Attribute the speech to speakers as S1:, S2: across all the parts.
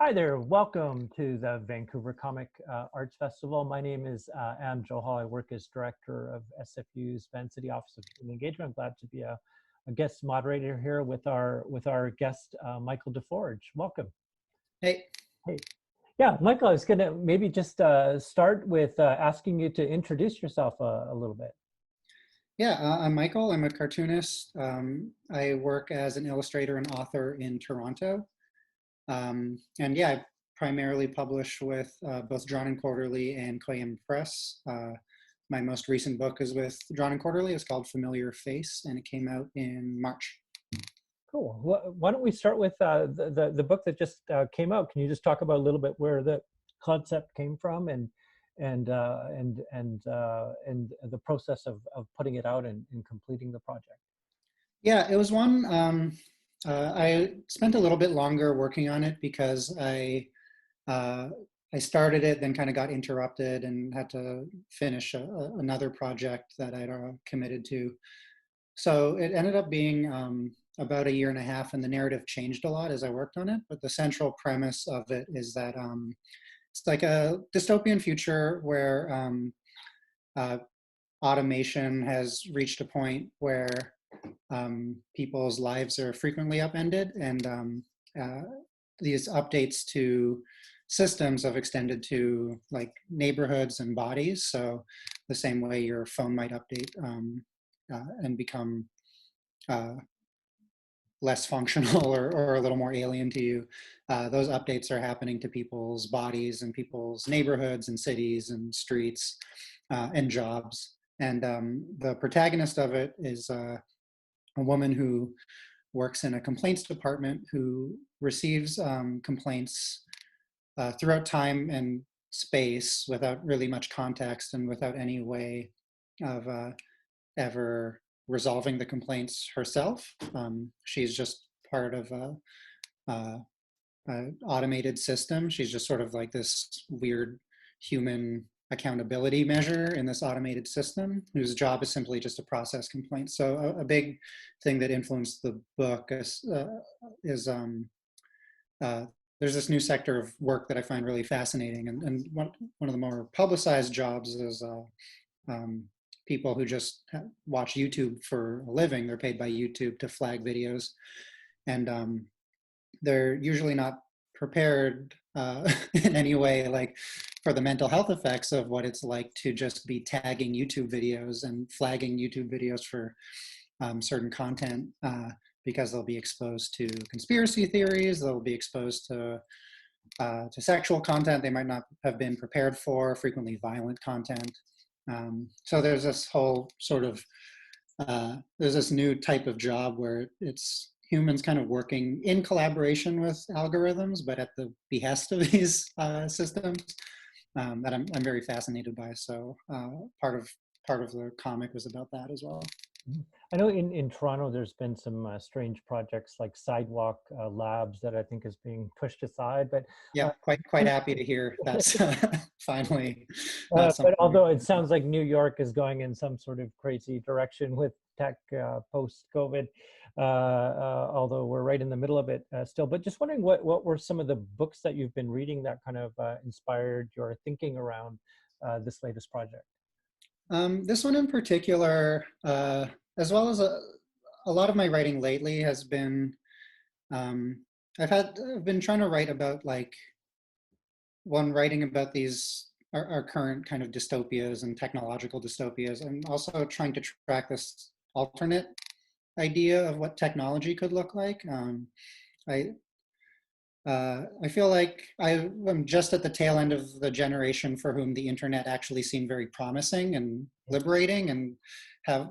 S1: Hi there, welcome to the Vancouver Comic Arts Festival. My name is Johal. I work as director of SFU's Van City Office of Community Engagement. I'm glad to be a guest moderator here with our guest Michael Deforge. Welcome.
S2: Hey,
S1: Hey, yeah, Michael. I was gonna maybe just start with asking you to introduce yourself a little bit.
S2: yeah, I'm Michael. I'm a cartoonist. I work as an illustrator and author in Toronto. And yeah, I primarily publish with both Drawn and Quarterly and Koyam Press. My most recent book is with Drawn and Quarterly. It's called Familiar Face, and it came out in March.
S1: Cool. Why don't we start with the book that just came out? Can you just talk about a little bit where the concept came from and the process of putting it out and completing the project?
S2: Yeah, it was one. I spent a little bit longer working on it because uh, I started it, then kind of got interrupted and had to finish another project that I'd committed to. So it ended up being about a year and a half, and the narrative changed a lot as I worked on it. But the central premise of it is that it's like a dystopian future where uh, automation has reached a point where people's lives are frequently upended, and uh, these updates to systems have extended to like neighborhoods and bodies. So the same way your phone might update and become uh, less functional or a little more alien to you, those updates are happening to people's bodies and people's neighborhoods and cities and streets and jobs. And the protagonist of it is a woman who works in a complaints department who receives complaints throughout time and space without really much context and without any way of ever resolving the complaints herself. She's just part of a, automated system. She's just sort of like this weird human accountability measure in this automated system whose job is simply just to process complaints. So a big thing that influenced the book is there's this new sector of work that I find really fascinating. And one of the more publicized jobs is people who just watch YouTube for a living. They're paid by YouTube to flag videos. And they're usually not prepared in any way, like for the mental health effects of what it's like to just be tagging YouTube videos and flagging YouTube videos for certain content because they'll be exposed to conspiracy theories, they'll be exposed to sexual content they might not have been prepared for, frequently violent content. So there's this whole sort of there's this new type of job where it's humans kind of working in collaboration with algorithms, but at the behest of these systems that I'm very fascinated by. So part of the comic was about that as well.
S1: I know in Toronto there's been some strange projects like sidewalk labs that I think is being pushed aside, but
S2: Yeah,
S1: uh,
S2: quite happy to hear that's finally
S1: but
S2: something.
S1: although it sounds like New York is going in some sort of crazy direction with tech post-COVID, although we're right in the middle of it still. But just wondering what were some of the books that you've been reading that kind of inspired your thinking around this latest project?
S2: This one in particular, as well as a lot of my writing lately has been, um, I've been trying to write about like one writing about these our current kind of dystopias and technological dystopias, and also trying to track this alternate idea of what technology could look like. I I feel like I'm just at the tail end of the generation for whom the internet actually seemed very promising and liberating, and have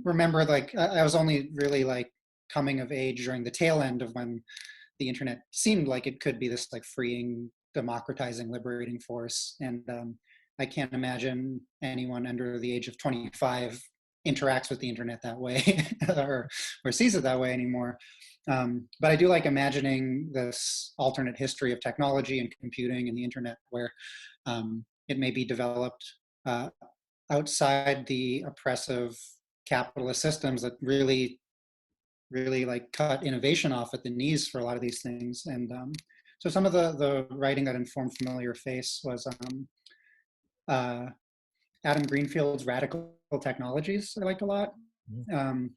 S2: remember like I was only really like coming of age during the tail end of when the internet seemed like it could be this like freeing, democratizing, liberating force. And I can't imagine anyone under the age of 25 interacts with the internet that way or sees it that way anymore. But I do like imagining this alternate history of technology and computing and the internet where it may be developed uh, outside the oppressive capitalist systems that really like cut innovation off at the knees for a lot of these things. And so some of the writing that informed Familiar Face was uh, Adam Greenfield's Radical Technologies. I liked a lot.
S1: Mhm.
S2: Um,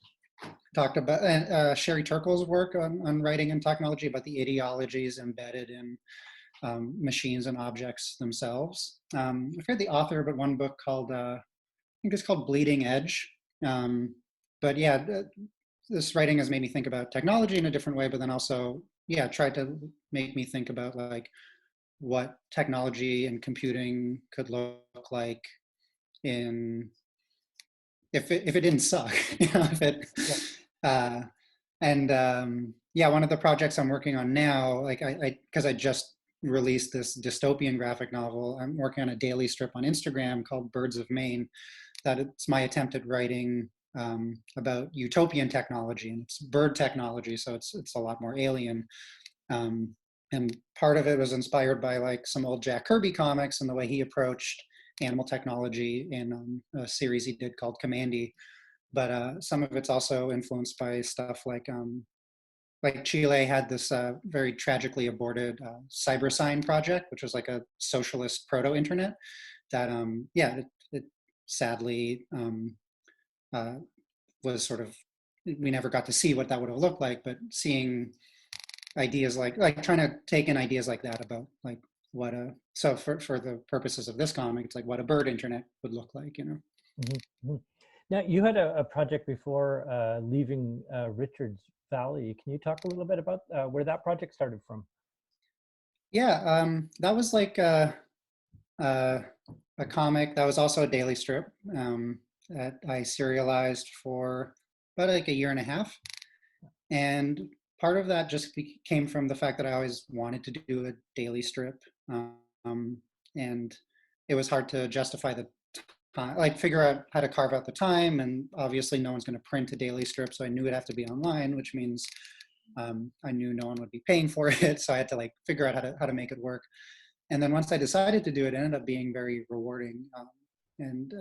S2: Talked about Sherry Turkle's work on writing and technology, about the ideologies embedded in machines and objects themselves. I forget the author, but one book called, I think it's called Bleeding Edge. But yeah, this writing has made me think about technology in a different way, but then also, yeah, tried to make me think about like what technology and computing could look like in if it didn't suck, you know, if it
S1: Yeah.
S2: uh, and yeah, one of the projects I'm working on now, like because I just released this dystopian graphic novel, I'm working on a daily strip on Instagram called Birds of Maine. That it's my attempt at writing about utopian technology, and it's bird technology, so it's a lot more alien. Um, and part of it was inspired by like some old Jack Kirby comics and the way he approached animal technology in a series he did called Commandy. But some of it's also influenced by stuff like Chile had this very tragically aborted cyber project, which was like a socialist proto-internet that, yeah, it sadly uh, was sort of, we never got to see what that would have looked like, but seeing ideas like trying to take in ideas like that about like what a, so for the purposes of this comic, it's like what a bird internet would look like, you know?
S1: Mhm, mhm. Now, you had a project before leaving Richards Valley. Can you talk a little bit about where that project started from?
S2: Yeah, that was like uh, a comic that was also a daily strip that I serialized for about like a year and a half. And part of that just came from the fact that I always wanted to do a daily strip. Um, and it was hard to justify the time, like figure out how to carve out the time. And obviously, no one's going to print a daily strip. So I knew it'd have to be online, which means I knew no one would be paying for it. So I had to like figure out how to make it work. And then once I decided to do it, it ended up being very rewarding. And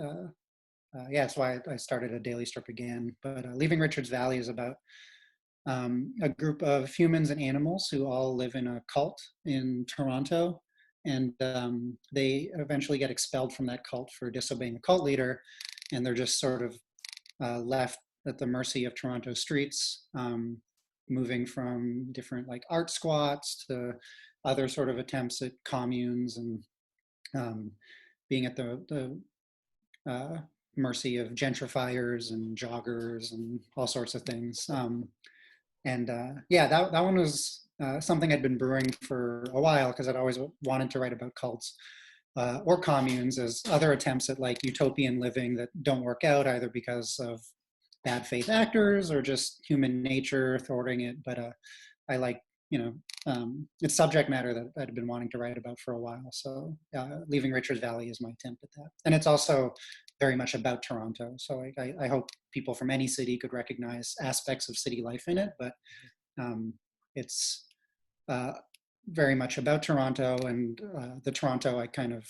S2: yeah, that's why I started a daily strip again. But Leaving Richards Valley is about a group of humans and animals who all live in a cult in Toronto. And they eventually get expelled from that cult for disobeying the cult leader. And they're just sort of left at the mercy of Toronto streets, moving from different like art squats to other sort of attempts at communes and um, being at the mercy of gentrifiers and joggers and all sorts of things. And yeah, that one was something I'd been brewing for a while because I'd always wanted to write about cults or communes as other attempts at like utopian living that don't work out either because of bad faith actors or just human nature thwarting it. But I like, you know, it's subject matter that I'd been wanting to write about for a while. So Leaving Richards Valley is my attempt at that. And it's also very much about Toronto. So I hope people from any city could recognize aspects of city life in it, but it's uh, very much about Toronto, and the Toronto I kind of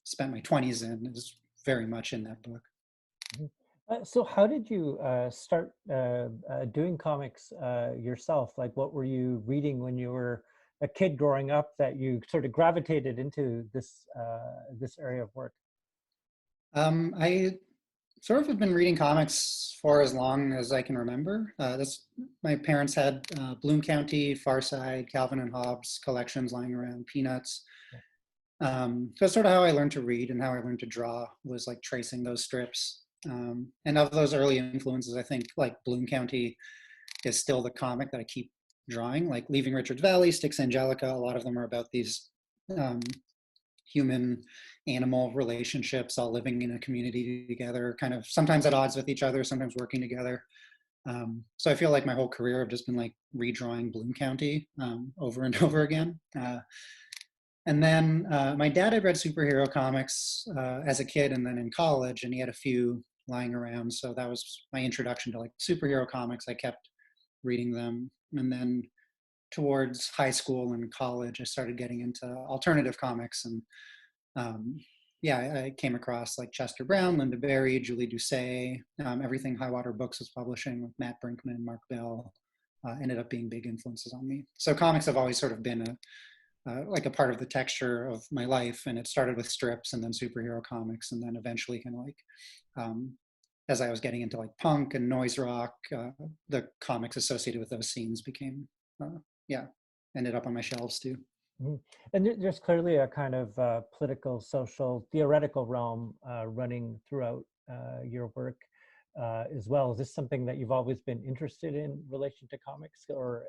S2: spent my 20s in is very much in that book.
S1: Mhm. So how did you start doing comics yourself? Like, what were you reading when you were a kid growing up that you sort of gravitated into this area of work?
S2: I sort of have been reading comics for as long as I can remember. My parents had Bloom County, Far Side, Calvin and Hobbes collections lying around, Peanuts. So that's sort of how I learned to read and how I learned to draw was like tracing those strips. And of those early influences, I think like Bloom County is still the comic that I keep drawing. Like Leaving Richards Valley, Styx Angelica, a lot of them are about these um, human animal relationships all living in a community together, kind of sometimes at odds with each other, sometimes working together. So I feel like my whole career I've just been like redrawing Bloom County over and over again. And then my dad had read superhero comics as a kid and then in college, and he had a few lying around. So that was my introduction to like superhero comics. I kept reading them. And then towards high school and college, I started getting into alternative comics. And yeah, I came across like Chester Brown, Linda Berry, Julie Doucet, everything High Water Books was publishing with Matt Brinkman, Mark Bell. ended up being big influences on me. So comics have always sort of been like a part of the texture of my life, and it started with strips and then superhero comics, and then eventually kind of like as I was getting into like punk and noise rock, the comics associated with those scenes became yeah, ended up on my shelves too.
S1: Mhm. And there's clearly a kind of political, social, theoretical realm running throughout your work as well. Is this something that you've always been interested in relation to comics, or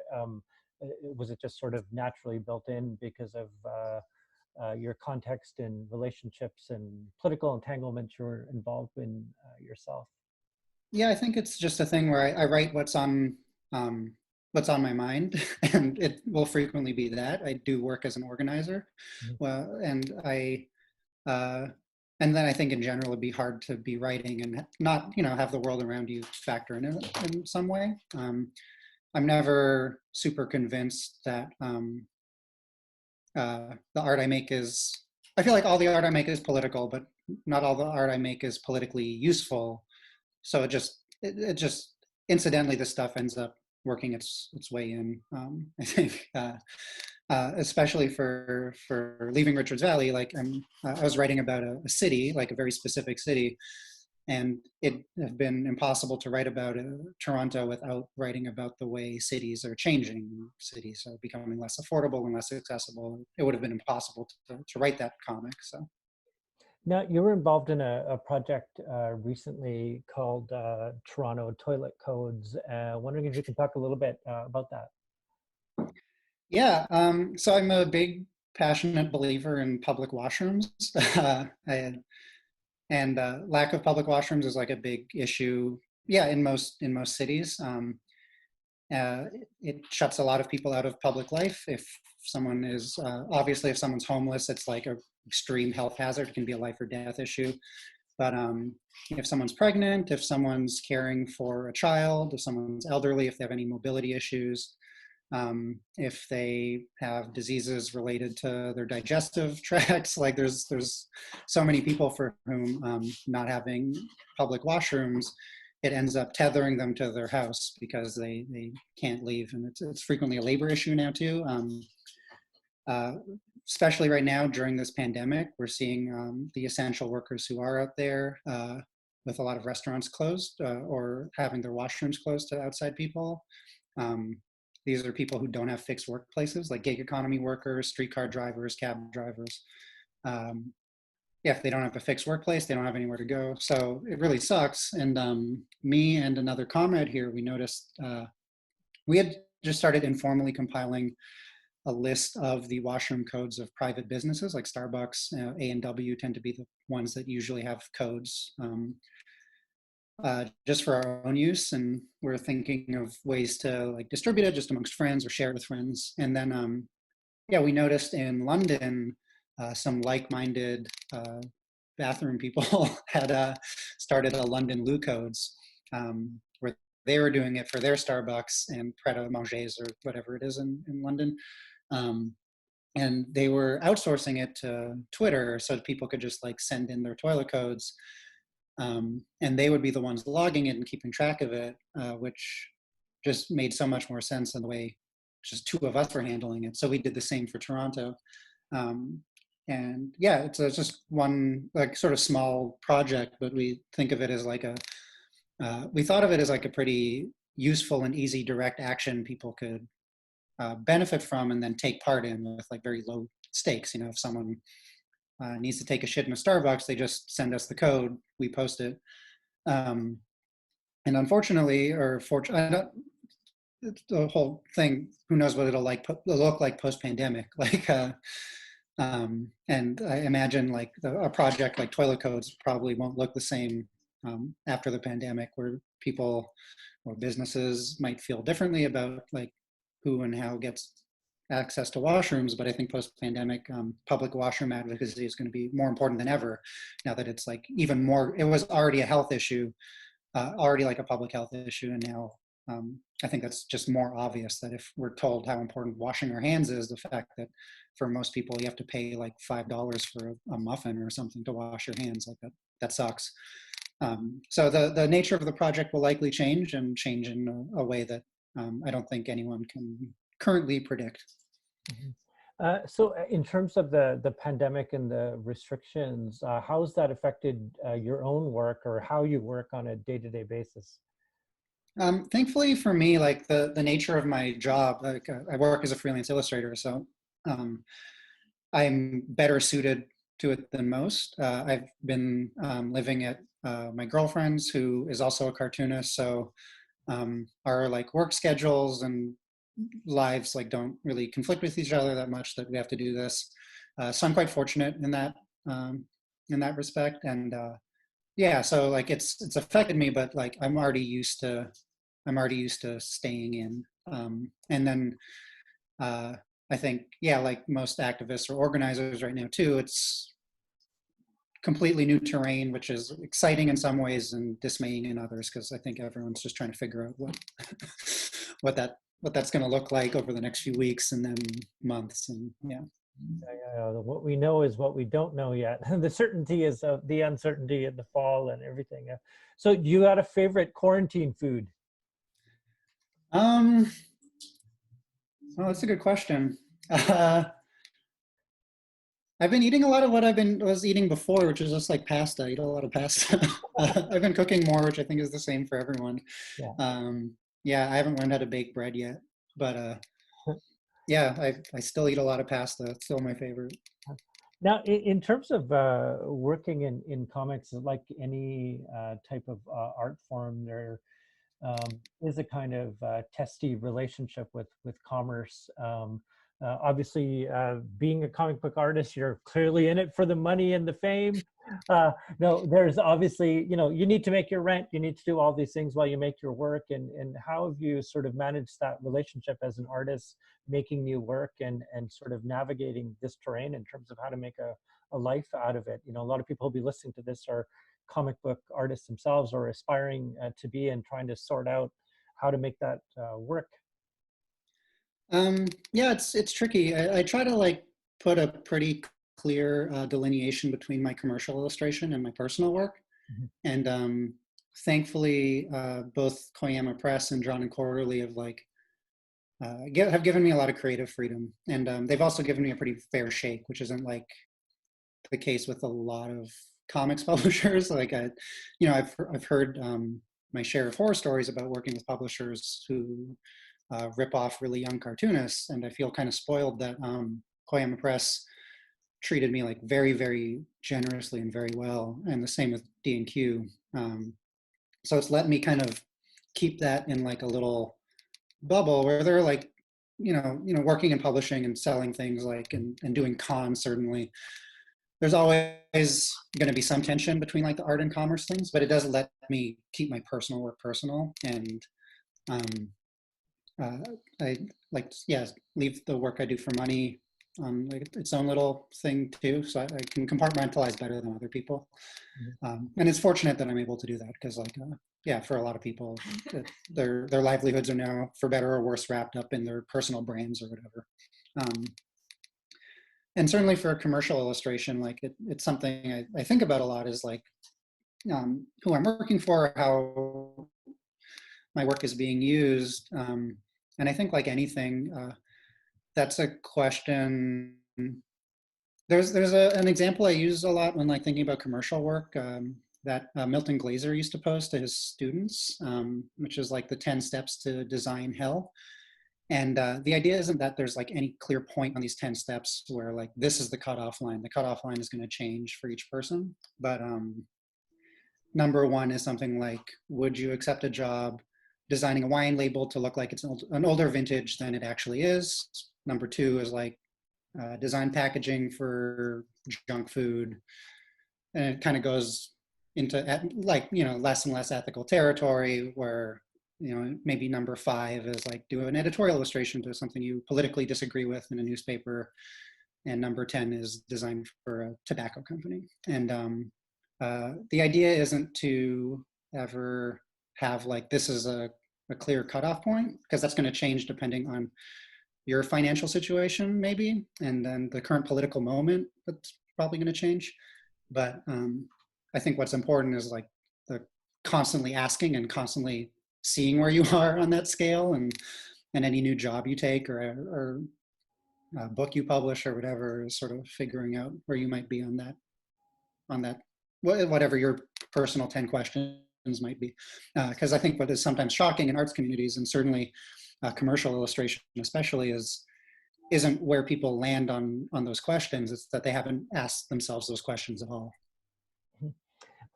S1: was it just sort of naturally built in because of your context and relationships and political entanglements you're involved in yourself?
S2: Yeah, I think it's just a thing where I write um, what's on my mind, and it will frequently be that. I do work as an organizer,
S1: Mhm.
S2: well, uh, and then I think in general it'd be hard to be writing and not, have the world around you factor in some way. I'm never super convinced that the art I make is. I feel like all the art I make is political, but not all the art I make is politically useful. So it just incidentally the stuff ends up working its way in. I think especially for leaving Richards Valley, like I was writing about a city, like a very specific city, and it have been impossible to write about Toronto without writing about the way cities are changing. Cities are becoming less affordable and less accessible. It would have been impossible to write that comic. So
S1: Now, you were involved in a project recently called Toronto Toilet Codes. Wondering if you can talk a little bit about that.
S2: yeah, so I'm a big passionate believer in public washrooms. And lack of public washrooms is like a big issue. Yeah, in most cities, it shuts a lot of people out of public life. If someone is obviously if someone's homeless, it's like a extreme health hazard. It can be a life or death issue. But if someone's pregnant, if someone's caring for a child, if someone's elderly, if they have any mobility issues, if they have diseases related to their digestive tracts, like there's so many people for whom not having public washrooms, it ends up tethering them to their house because they can't leave, and it's frequently a labor issue now too. Uh, Especially right now during this pandemic, we're seeing the essential workers who are out there with a lot of restaurants closed or having their washrooms closed to outside people. Um, these are people who don't have fixed workplaces, like gig economy workers, streetcar drivers, cab drivers. Um, yeah, if they don't have a fixed workplace, they don't have anywhere to go. So it really sucks. And me and another comrade here, we noticed we had just started informally compiling a list of the washroom codes of private businesses like Starbucks. A&W tend to be the ones that usually have codes just for our own use. And we're thinking of ways to like distribute it just amongst friends or share it with friends. And then, yeah, we noticed in London, some like-minded bathroom people had started a London Loo Codes, where they were doing it for their Starbucks and Pret a Manger's or whatever it is in London. Um, and they were outsourcing it to Twitter so that people could just like send in their toilet codes, and they would be the ones logging it and keeping track of it, which just made so much more sense than the way just two of us were handling it. So we did the same for Toronto. Um, and yeah, it's just one like sort of small project, but we think of it as like we thought of it as like a pretty useful and easy direct action people could benefit from and then take part in with like very low stakes. If someone needs to take a shit in a Starbucks, they just send us the code, we post it. Um, and unfortunately, or fortunately, the whole thing, who knows what it'll look like post-pandemic. Like, and I imagine like a project like Toilet Codes probably won't look the same after the pandemic, where people or businesses might feel differently about like who and how gets access to washrooms. But I think post-pandemic, public washroom advocacy is going to be more important than ever now that it's like even more. It was already a health issue, already like a public health issue, and now I think that's just more obvious that if we're told how important washing our hands is, the fact that for most people you have to pay like $5 for a muffin or something to wash your hands, like that sucks. So the nature of the project will likely change and change in a way that I don't think anyone can currently predict.
S1: Mhm. So in terms of the pandemic and the restrictions, how has that affected your own work or how you work on a day-to-day basis?
S2: Thankfully for me, like the nature of my job, like I work as a freelance illustrator, so um, I'm better suited to it than most. I've been living at my girlfriend's, who is also a cartoonist, so our like work schedules and lives like don't really conflict with each other that much that we have to do this. So I'm quite fortunate um, in that respect, and yeah, so like it's affected me, but like I'm already used to staying in. And then uh, I think, yeah, like most activists or organizers right now too, it's completely new terrain, which is exciting in some ways and dismaying in others, because I think everyone's just trying to figure out what what that what that's going to look like over the next few weeks and then months. And yeah.
S1: What we know is what we don't know yet. The certainty is the uncertainty in the fall and everything. So you got a favorite quarantine food?
S2: Um, well, that's a good question. Uh, I've been eating a lot of what was eating before, which is just like pasta. I eat a lot of pasta. I've been cooking more, which I think is the same for everyone.
S1: Yeah.
S2: Um, yeah, I haven't learned how to bake bread yet, but yeah, I still eat a lot of pasta. It's still my favorite.
S1: Now, in terms of working in comics, like any type of art form, there is a kind of testy relationship with commerce. Obviously, being a comic book artist, you're clearly in it for the money and the fame. No, there's obviously, you need to make your rent. You need to do all these things while you make your work. And how have you sort of managed that relationship as an artist, making new work and sort of navigating this terrain in terms of how to make a life out of it? A lot of people who'll be listening to this are comic book artists themselves or aspiring to be and trying to sort out how to make that work.
S2: Yeah, it's tricky. I try to like put a pretty clear delineation between my commercial illustration and my personal work.
S1: Mhm.
S2: And thankfully, both Koyama Press and John and Quarterly have like have given me a lot of creative freedom, and they've also given me a pretty fair shake, which isn't like the case with a lot of comics publishers. Like I've heard my share of horror stories about working with publishers who rip off really young cartoonists, and I feel kind of spoiled that Koyama Press treated me like very, very generously and very well, and the same with D&Q. So it's let me kind of keep that in like a little bubble where they're like, working and publishing and selling things like and doing cons. Certainly, there's always going to be some tension between like the art and commerce things, but it does let me keep my personal work personal and um, uh, I like, yeah, leave the work I do for money on like its own little thing too. So I can compartmentalize better than other people.
S1: Mhm.
S2: And it's fortunate that I'm able to do that because like, yeah, for a lot of people, their livelihoods are now for better or worse wrapped up in their personal brands or whatever. Um, and certainly for a commercial illustration, like it's something I think about a lot is like who I'm working for, how my work is being used. And I think like anything, that's a question. There's an example I use a lot when like thinking about commercial work that Milton Glaser used to post to his students, which is like the 10 steps to design hell. And the idea isn't that there's like any clear point on these 10 steps where like this is the cutoff line. The cutoff line is going to change for each person. But number one is something like, would you accept a job designing a wine label to look like it's an older vintage than it actually is? Number two is like design packaging for junk food. And it kind of goes into like, less and less ethical territory where, maybe number five is like do an editorial illustration to something you politically disagree with in a newspaper. And number 10 is design for a tobacco company. And the idea isn't to ever have like, this is a clear cutoff point, because that's going to change depending on your financial situation maybe, and then the current political moment, that's probably going to change. But I think what's important is like the constantly asking and constantly seeing where you are on that scale, and any new job you take or book you publish or whatever, is sort of figuring out where you might be on that whatever your personal 10 questions might be. Because I think what is sometimes shocking in arts communities, and certainly commercial illustration especially, isn't where people land on those questions. It's that they haven't asked themselves those questions at all.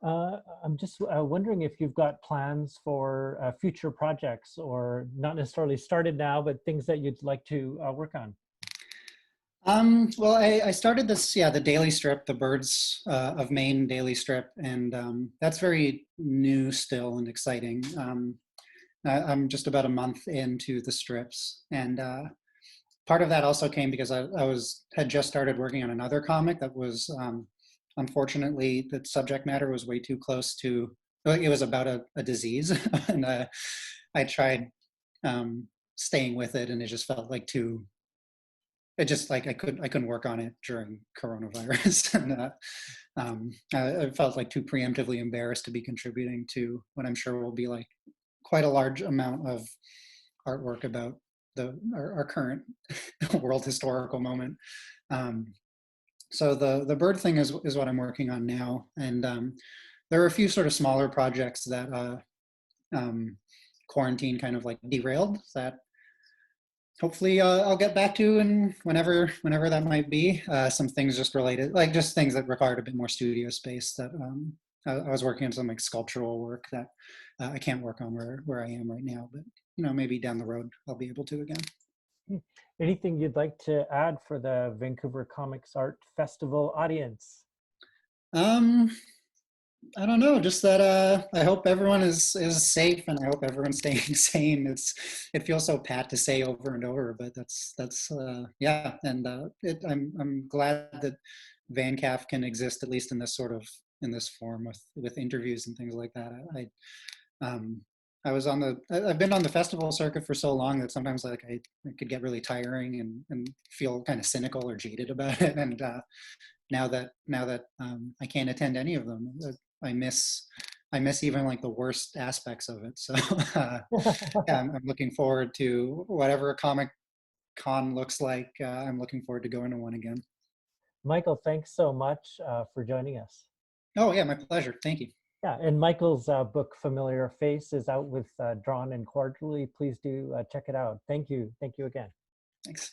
S1: I'm just wondering if you've got plans for future projects, or not necessarily started now, but things that you'd like to work on.
S2: Well, I started this, the daily strip, the Birds of Maine daily strip, and that's very new still and exciting. I'm just about a month into the strips, and part of that also came because I had just started working on another comic that was, unfortunately, the subject matter was way too close to, it was about a disease, and I tried staying with it, and it just felt like too, it just like I couldn't work on it during coronavirus, and I felt like too preemptively embarrassed to be contributing to what I'm sure will be like quite a large amount of artwork about our current world historical moment. So the bird thing is what I'm working on now, and there are a few sort of smaller projects that quarantine kind of like derailed that hopefully I'll get back to, and whenever that might be. Some things just related, like just things that required a bit more studio space. That I was working on some like sculptural work that I can't work on where I am right now, but maybe down the road I'll be able to again.
S1: Anything you'd like to add for the Vancouver Comics Art Festival audience?
S2: I don't know, just that I hope everyone is safe, and I hope everyone's staying sane. It feels so pat to say over and over, but that's yeah. And I'm glad that VanCaf can exist, at least in this form with interviews and things like that. I've been on the festival circuit for so long that sometimes like it could get really tiring and feel kind of cynical or jaded about it. And now that I can't attend any of them, I miss even like the worst aspects of it. So yeah, I'm looking forward to whatever a Comic Con looks like. I'm looking forward to going to one again.
S1: Michael, thanks so much for joining us.
S2: Oh yeah, my pleasure. Thank you.
S1: Yeah, and Michael's book, Familiar Face, is out with Drawn and Quarterly. Please do check it out. Thank you. Thank you again.
S2: Thanks.